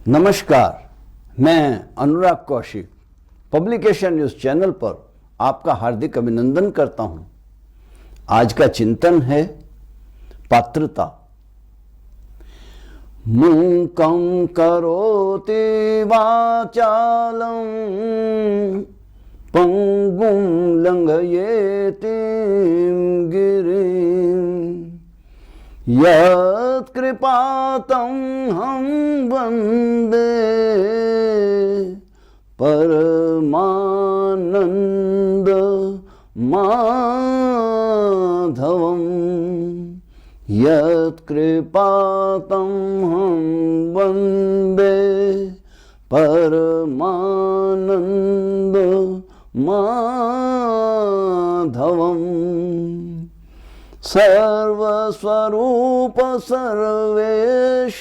नमस्कार, मैं अनुराग Kaushik publication news channel पर आपका हार्दिक अभिनंदन करता हूं। आज का चिंतन है पात्रता। मूकं करोति वाचालं पंगुं लंघयेति गिरिं यत्कृपातं हम वंदे परमानंद माधवम्। यत्कृपातं हम वंदे परमानंद माधवम्। सर्वस्वरूप सर्वेश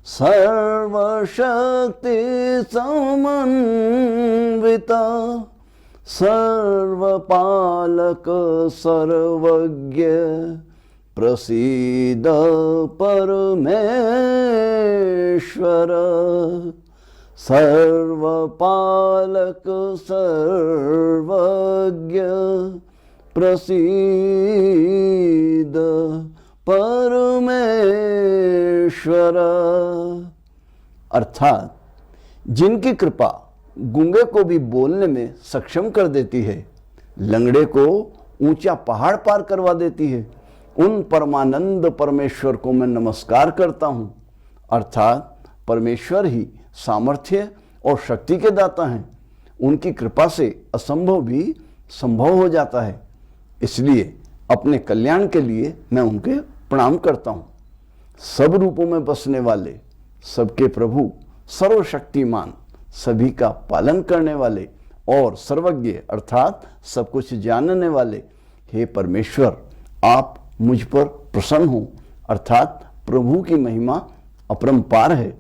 सर्वशक्ति समन्विता सर्वपालक सर्वज्ञ प्रसीद परमेश्वर। सर्वपालक सर्वज्ञ प्रसीद परमेश्वर। अर्थात जिनकी कृपा गूंगे को भी बोलने में सक्षम कर देती है, लंगड़े को ऊंचा पहाड़ पार करवा देती है, उन परमानंद परमेश्वर को मैं नमस्कार करता हूं। अर्थात परमेश्वर ही सामर्थ्य और शक्ति के दाता हैं। उनकी कृपा से असंभव भी संभव हो जाता है। इसलिए अपने कल्याण के लिए मैं उनके प्रणाम करता हूं। सब रूपों में बसने वाले, सबके प्रभु, सर्वशक्तिमान, सभी का पालन करने वाले और सर्वज्ञ अर्थात सब कुछ जानने वाले, हे परमेश्वर, आप मुझ पर प्रसन्न हो। अर्थात प्रभु की महिमा अपरंपार है।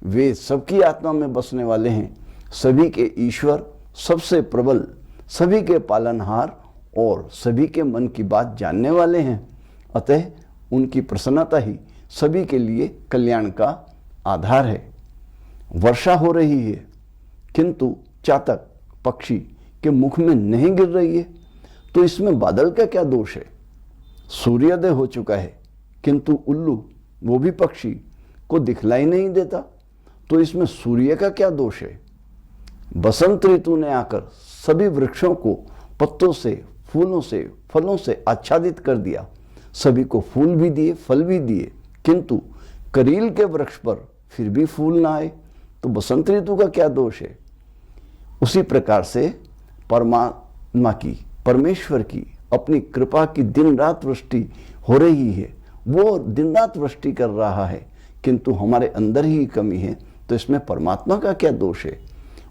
वे सबकी आत्मा में बसने वाले हैं, सभी के ईश्वर, सबसे प्रबल, सभी के पालनहार और सभी के मन की बात जानने वाले हैं। अतः उनकी प्रसन्नता ही सभी के लिए कल्याण का आधार है। वर्षा हो रही है, किंतु चातक पक्षी के मुख में नहीं गिर रही है, तो इसमें बादल का क्या दोष है? सूर्योदय हो चुका है, किंतु उल्लू, वो भी पक्षी, को दिखलाई नहीं देता, तो इसमें सूर्य का क्या दोष है? बसंत ऋतु ने आकर सभी वृक्षों को पत्तों से, फूलों से, फलों से आच्छादित कर दिया। सभी को फूल भी दिए, फल भी दिए, किंतु करील के वृक्ष पर फिर भी फूल ना आए, तो बसंत ऋतु का क्या दोष है? उसी प्रकार से परमात्मा की, परमेश्वर की अपनी कृपा की दिन रात वृष्टि हो रही है। वो दिन रात वृष्टि कर रहा है, किंतु हमारे अंदर ही कमी है, तो इसमें परमात्मा का क्या दोष है?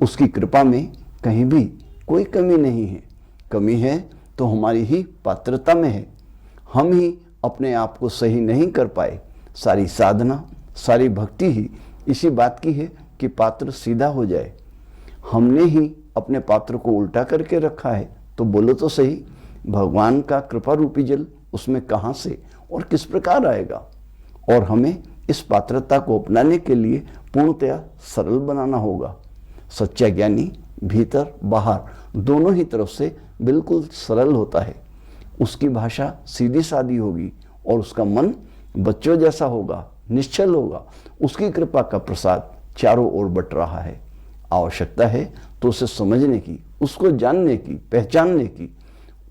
उसकी कृपा में कहीं भी कोई कमी नहीं है। कमी है तो हमारी ही पात्रता में है। हम ही अपने आप को सही नहीं कर पाए। सारी साधना, सारी भक्ति ही इसी बात की है कि पात्र सीधा हो जाए। हमने ही अपने पात्र को उल्टा करके रखा है। तो बोलो तो सही, भगवान का कृपा रूपी जल उसमें कहाँ से और किस प्रकार आएगा? और हमें इस पात्रता को अपनाने के लिए पूर्णतया सरल बनाना होगा। सच्चा ज्ञानी भीतर बाहर दोनों ही तरफ से बिल्कुल सरल होता है। उसकी भाषा सीधी सादी होगी और उसका मन बच्चों जैसा होगा, निश्चल होगा। उसकी कृपा का प्रसाद चारों ओर बट रहा है। आवश्यकता है तो उसे समझने की, उसको जानने की, पहचानने की,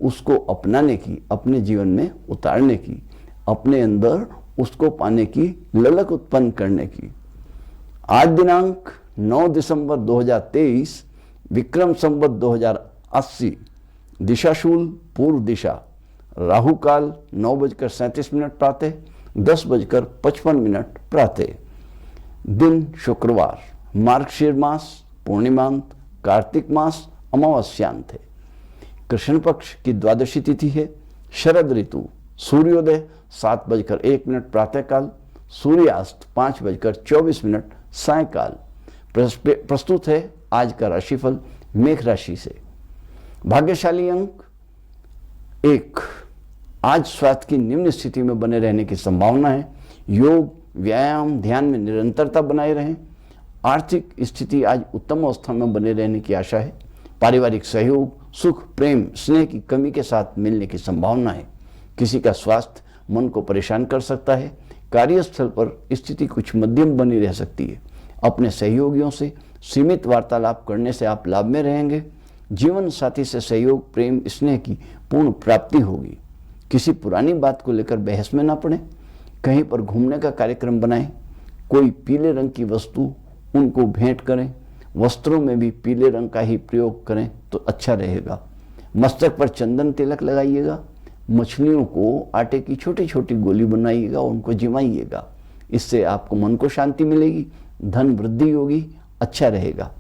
उसको अपनाने की, अपने जीवन में उतारने की, अपने अंदर उसको पाने की ललक उत्पन्न करने की। आज दिनांक 9 दिसंबर 2023, विक्रम संवत 2080, दिशाशूल पूर्व दिशा, राहु काल 9:37 प्रातः, 10:55 प्रातः। दिन शुक्रवार, मार्गशीर मास, पूर्णिमांत, कार्तिक मास, अमावस्यांत है। कृष्ण पक्ष की द्वादशी तिथि है। शरद ऋतु, सूर्योदय 7:01 प्रातःकाल, सूर्यास्त 5:24 सायंकाल। प्रस्तुत है आज का राशिफल मेष राशि से। भाग्यशाली अंक 1। आज स्वास्थ्य की निम्न स्थिति में बने रहने की संभावना है। योग व्यायाम ध्यान में निरंतरता बनाए रहें। आर्थिक स्थिति आज उत्तम अवस्था में बने रहने की आशा है। पारिवारिक सहयोग, सुख, प्रेम, स्नेह की कमी के साथ मिलने की संभावना है। किसी का स्वास्थ्य मन को परेशान कर सकता है। कार्यस्थल पर स्थिति कुछ मध्यम बनी रह सकती है। अपने सहयोगियों से सीमित वार्तालाप करने से आप लाभ में रहेंगे। जीवन साथी से सहयोग, प्रेम, स्नेह की पूर्ण प्राप्ति होगी। किसी पुरानी बात को लेकर बहस में ना पड़े। कहीं पर घूमने का कार्यक्रम बनाएं। कोई पीले रंग की वस्तु उनको भेंट करें। वस्त्रों में भी पीले रंग का ही प्रयोग करें तो अच्छा रहेगा। मस्तक पर चंदन तिलक लगाइएगा। मछलियों को आटे की छोटी छोटी गोली बनाइएगा और उनको जिमाइएगा। इससे आपको मन को शांति मिलेगी, धन वृद्धि होगी, अच्छा रहेगा।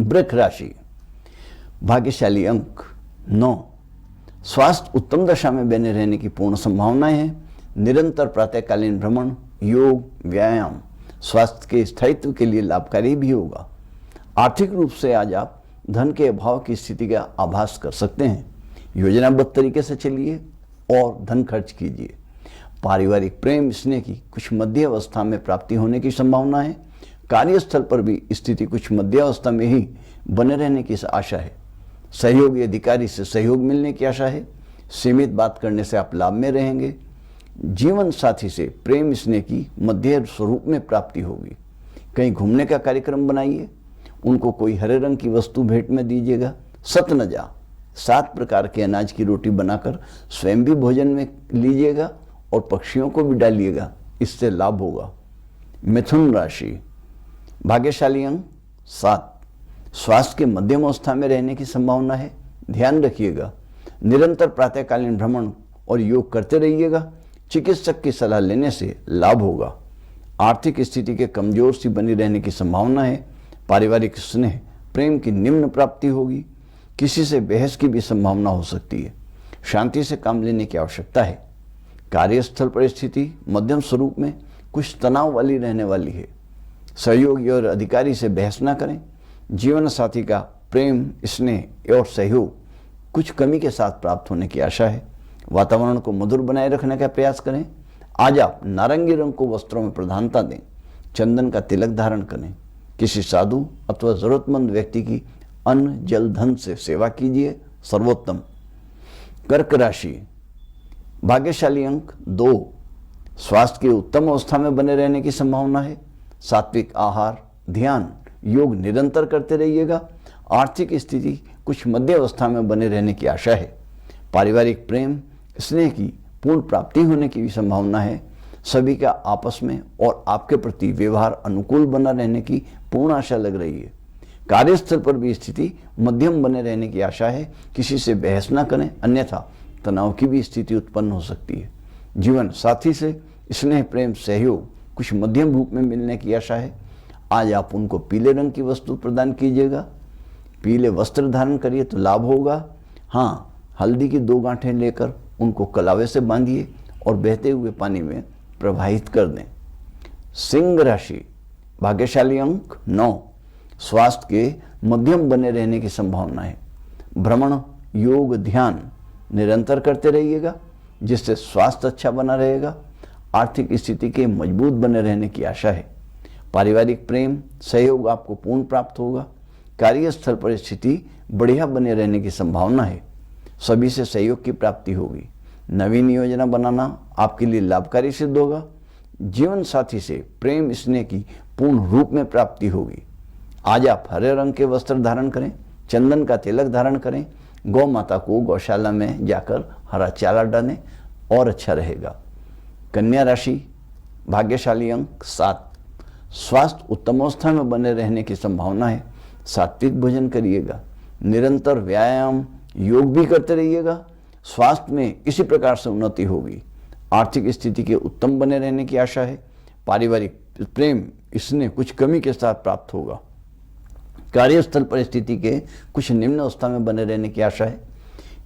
वृक्ष राशि, भाग्यशाली अंक 9। स्वास्थ्य उत्तम दशा में बने रहने की पूर्ण संभावनाएं हैं। निरंतर प्रातःकालीन भ्रमण, योग, व्यायाम स्वास्थ्य के स्थायित्व के लिए लाभकारी भी होगा। आर्थिक रूप से आज आप धन के अभाव की स्थिति का आभास कर सकते हैं। योजनाबद्ध तरीके से चलिए और धन खर्च कीजिए। पारिवारिक प्रेम, स्नेह की कुछ मध्य अवस्था में प्राप्ति होने की संभावना है। कार्यस्थल पर भी स्थिति कुछ मध्य अवस्था में ही बने रहने की आशा है। सहयोगी अधिकारी से सहयोग मिलने की आशा है। सीमित बात करने से आप लाभ में रहेंगे। जीवन साथी से प्रेम, स्नेह की मध्य स्वरूप में प्राप्ति होगी। कहीं घूमने का कार्यक्रम बनाइए। उनको कोई हरे रंग की वस्तु भेंट में दीजिएगा। सतनजा 7 प्रकार के अनाज की रोटी बनाकर स्वयं भी भोजन में लीजिएगा और पक्षियों को भी डालिएगा, इससे लाभ होगा। मिथुन राशि, भाग्यशाली अंक 7। स्वास्थ्य के मध्यम अवस्था में रहने की संभावना है। ध्यान रखिएगा। निरंतर प्रातःकालीन भ्रमण और योग करते रहिएगा। चिकित्सक की सलाह लेने से लाभ होगा। आर्थिक स्थिति के कमजोर सी बनी रहने की संभावना है। पारिवारिक स्नेह, प्रेम की निम्न प्राप्ति होगी। किसी से बहस की भी संभावना हो सकती है। शांति से काम लेने की आवश्यकता है। कार्यस्थल पर स्थिति मध्यम स्वरूप में कुछ तनाव वाली रहने वाली है। सहयोगी और अधिकारी से बहस न करें। जीवन साथी का प्रेम, स्नेह और सहयोग कुछ कमी के साथ प्राप्त होने की आशा है। वातावरण को मधुर बनाए रखने का प्रयास करें। आज आप नारंगी रंग को वस्त्रों में प्रधानता दें। चंदन का तिलक धारण करें। किसी साधु अथवा जरूरतमंद व्यक्ति की अन्न, जल, धन से सेवा कीजिए, सर्वोत्तम। कर्क राशि, भाग्यशाली अंक 2। स्वास्थ्य की उत्तम अवस्था में बने रहने की संभावना है। सात्विक आहार, ध्यान, योग निरंतर करते रहिएगा। आर्थिक स्थिति कुछ मध्य अवस्था में बने रहने की आशा है। पारिवारिक प्रेम, स्नेह की पूर्ण प्राप्ति होने की भी संभावना है। सभी का आपस में और आपके प्रति व्यवहार अनुकूल बना रहने की पूर्ण आशा लग रही है। कार्यस्थल पर भी स्थिति मध्यम बने रहने की आशा है। किसी से बहस न करें, अन्यथा तनाव की भी स्थिति उत्पन्न हो सकती है। जीवन साथी से स्नेह, प्रेम, सहयोग कुछ मध्यम रूप में मिलने की आशा है। आज आप उनको पीले रंग की वस्तु प्रदान कीजिएगा। पीले वस्त्र धारण करिए तो लाभ होगा। हाँ, हल्दी की 2 गांठें लेकर उनको कलावे से बांधिए और बहते हुए पानी में प्रवाहित कर दें। सिंह राशि, भाग्यशाली अंक 9। स्वास्थ्य के मध्यम बने रहने की संभावना है। भ्रमण, योग, ध्यान निरंतर करते रहिएगा, जिससे स्वास्थ्य अच्छा बना रहेगा। आर्थिक स्थिति के मजबूत बने रहने की आशा है। पारिवारिक प्रेम, सहयोग आपको पूर्ण प्राप्त होगा। कार्यस्थल पर स्थिति बढ़िया बने रहने की संभावना है। सभी से सहयोग की प्राप्ति होगी। नवीन योजना बनाना आपके लिए लाभकारी सिद्ध होगा। जीवन साथी से प्रेम, स्नेह की पूर्ण रूप में प्राप्ति होगी। आज आप हरे रंग के वस्त्र धारण करें। चंदन का तिलक धारण करें। गौ माता को गौशाला में जाकर हरा चारा डालें और अच्छा रहेगा। कन्या राशि, भाग्यशाली अंक 7। स्वास्थ्य उत्तम अवस्था में बने रहने की संभावना है। सात्विक भोजन करिएगा। निरंतर व्यायाम, योग भी करते रहिएगा। स्वास्थ्य में इसी प्रकार से उन्नति होगी। आर्थिक स्थिति के उत्तम बने रहने की आशा है। पारिवारिक प्रेम, इसने कुछ कमी के साथ प्राप्त होगा। कार्यस्थल पर स्थिति के कुछ निम्न अवस्था में बने रहने की आशा है।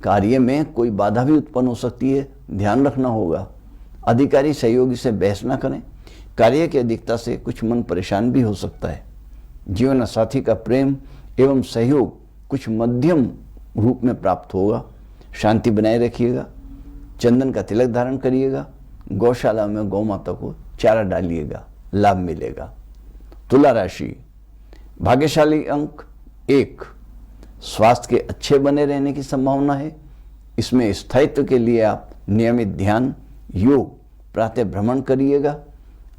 कार्य में कोई बाधा भी उत्पन्न हो सकती है, ध्यान रखना होगा। अधिकारी सहयोगी से बहस न करें। कार्य की अधिकता से कुछ मन परेशान भी हो सकता है। जीवन साथी का प्रेम एवं सहयोग कुछ मध्यम रूप में प्राप्त होगा। शांति बनाए रखिएगा। चंदन का तिलक धारण करिएगा। गौशाला में गौ माता को चारा डालिएगा, लाभ मिलेगा। तुला राशि, भाग्यशाली अंक 1, स्वास्थ्य के अच्छे बने रहने की संभावना है। इसमें स्थायित्व के लिए आप नियमित ध्यान, योग, प्रातः भ्रमण करिएगा।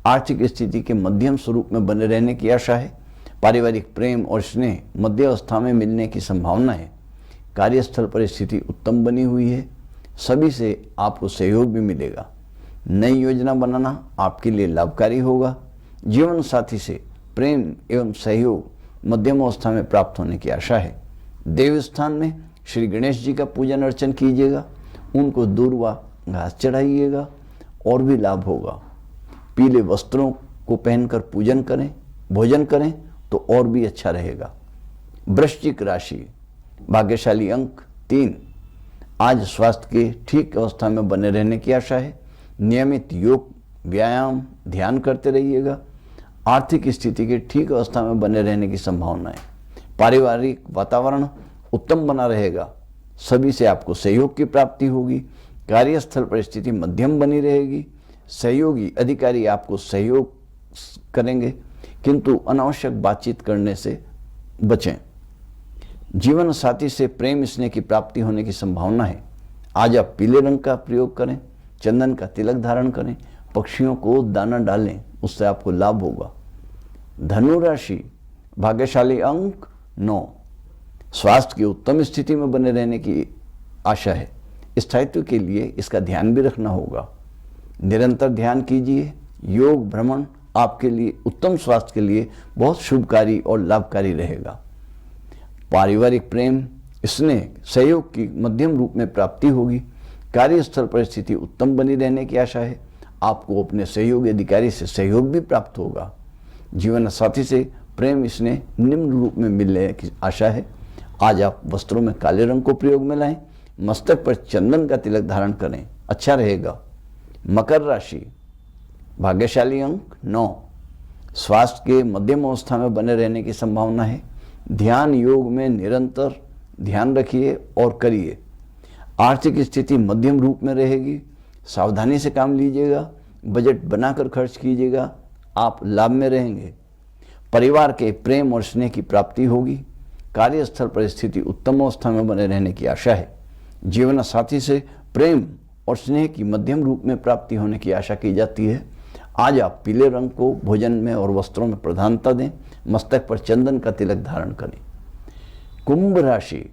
आर्थिक स्थिति के मध्यम स्वरूप में बने रहने की आशा है। पारिवारिक प्रेम और स्नेह मध्य अवस्था में मिलने की संभावना है। कार्यस्थल पर स्थिति उत्तम बनी हुई है। सभी से आपको सहयोग भी मिलेगा। नई योजना बनाना आपके लिए लाभकारी होगा। जीवन साथी से प्रेम एवं सहयोग मध्यम अवस्था में प्राप्त होने की आशा है। देव स्थान में श्री गणेश जी का पूजन अर्चन कीजिएगा। उनको दूर्वा घास चढ़ाइएगा और भी लाभ होगा। पीले वस्त्रों को पहनकर पूजन करें, भोजन करें तो और भी अच्छा रहेगा। वृश्चिक राशि, भाग्यशाली अंक 3, आज स्वास्थ्य के ठीक अवस्था में बने रहने की आशा है। नियमित योग, व्यायाम, ध्यान करते रहिएगा। आर्थिक स्थिति के ठीक अवस्था में बने रहने की संभावना है। पारिवारिक वातावरण उत्तम बना रहेगा। सभी से आपको सहयोग की प्राप्ति होगी। कार्यस्थल पर स्थिति मध्यम बनी रहेगी। सहयोगी अधिकारी आपको सहयोग करेंगे, किंतु अनावश्यक बातचीत करने से बचें। जीवन साथी से प्रेम स्नेह की प्राप्ति होने की संभावना है। आज आप पीले रंग का प्रयोग करें, चंदन का तिलक धारण करें, पक्षियों को दाना डालें, उससे आपको लाभ होगा। धनु राशि, भाग्यशाली अंक 9, स्वास्थ्य की उत्तम स्थिति में बने रहने की आशा है। स्थायित्व के लिए इसका ध्यान भी रखना होगा। निरंतर ध्यान कीजिए। योग, भ्रमण आपके लिए उत्तम स्वास्थ्य के लिए बहुत शुभकारी और लाभकारी रहेगा। पारिवारिक प्रेम, स्नेह, सहयोग की मध्यम रूप में प्राप्ति होगी। कार्यस्थल पर स्थिति उत्तम बनी रहने की आशा है। आपको अपने सहयोगी अधिकारी से सहयोग भी प्राप्त होगा। जीवन साथी से प्रेम स्नेह निम्न रूप में मिलने की आशा है। आज आप वस्त्रों में काले रंग को प्रयोग में लाएं। मस्तक पर चंदन का तिलक धारण करें, अच्छा रहेगा। मकर राशि, भाग्यशाली अंक 9, स्वास्थ्य के मध्यम अवस्था में बने रहने की संभावना है। ध्यान योग में निरंतर ध्यान रखिए और करिए। आर्थिक स्थिति मध्यम रूप में रहेगी। सावधानी से काम लीजिएगा। बजट बनाकर खर्च कीजिएगा, आप लाभ में रहेंगे। परिवार के प्रेम और स्नेह की प्राप्ति होगी। कार्यस्थल पर स्थिति उत्तम अवस्था में बने रहने की आशा है। जीवन साथी से प्रेम और स्नेह की मध्यम रूप में प्राप्ति होने की आशा की जाती है। आज आप पीले रंग को भोजन में और वस्त्रों में प्रधानता दें। मस्तक पर चंदन का तिलक धारण करें। कुंभ राशि,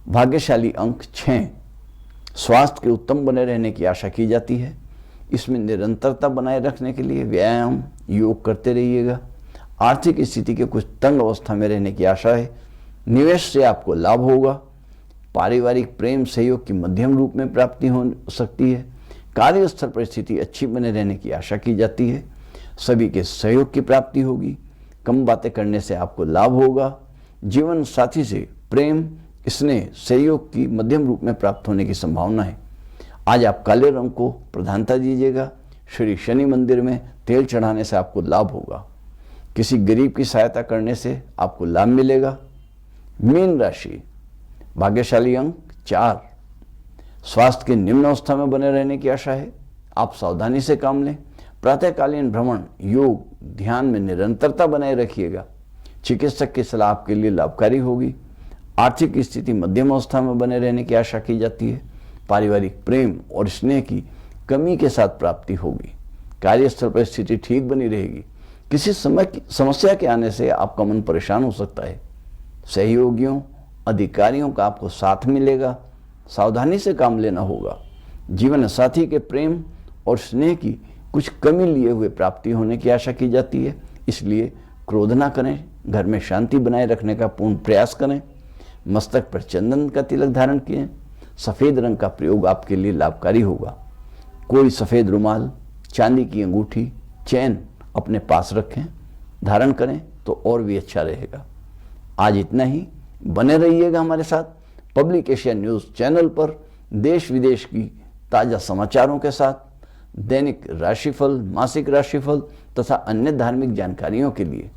भाग्यशाली अंक 6, स्वास्थ्य के उत्तम बने रहने की आशा की जाती है। इसमें निरंतरता बनाए रखने के लिए व्यायाम, योग करते रहिएगा। आर्थिक स्थिति के कुछ तंग अवस्था में रहने की आशा है। निवेश से आपको लाभ होगा। पारिवारिक प्रेम सहयोग की मध्यम रूप में प्राप्ति हो सकती है। कार्यस्थल पर स्थिति अच्छी बने रहने की आशा की जाती है। सभी के सहयोग की प्राप्ति होगी। कम बातें करने से आपको लाभ होगा। जीवन साथी से प्रेम स्नेह सहयोग की मध्यम रूप में प्राप्त होने की संभावना है। आज आप काले रंग को प्रधानता दीजिएगा। श्री शनि मंदिर में तेल चढ़ाने से आपको लाभ होगा। किसी गरीब की सहायता करने से आपको लाभ मिलेगा। मीन राशि, भाग्यशाली अंक 4, स्वास्थ्य के निम्न अवस्था में बने रहने की आशा है। आप सावधानी से काम लें। प्रातःकालीन भ्रमण, योग, ध्यान में निरंतरता बनाए रखिएगा। चिकित्सक की सलाह आपके लिए लाभकारी होगी। आर्थिक स्थिति मध्यम अवस्था में बने रहने की आशा की जाती है। पारिवारिक प्रेम और स्नेह की कमी के साथ प्राप्ति होगी। कार्यस्थल पर स्थिति ठीक बनी रहेगी। किसी समस्या के आने से आपका मन परेशान हो सकता है। सहयोगियों, अधिकारियों का आपको साथ मिलेगा। सावधानी से काम लेना होगा। जीवन साथी के प्रेम और स्नेह की कुछ कमी लिए हुए प्राप्ति होने की आशा की जाती है। इसलिए क्रोध ना करें। घर में शांति बनाए रखने का पूर्ण प्रयास करें। मस्तक पर चंदन का तिलक धारण किए। सफ़ेद रंग का प्रयोग आपके लिए लाभकारी होगा। कोई सफ़ेद रुमाल, चांदी की अंगूठी, चैन अपने पास रखें, धारण करें तो और भी अच्छा रहेगा। आज इतना ही। बने रहिएगा हमारे साथ पब्लिक एशिया न्यूज़ चैनल पर देश विदेश की ताज़ा समाचारों के साथ। दैनिक राशिफल, मासिक राशिफल तथा अन्य धार्मिक जानकारियों के लिए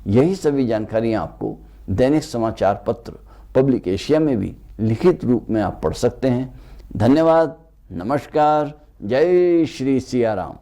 यही सभी जानकारियां आपको दैनिक समाचार पत्र पब्लिक एशिया में भी लिखित रूप में आप पढ़ सकते हैं। धन्यवाद। नमस्कार। जय श्री सिया राम।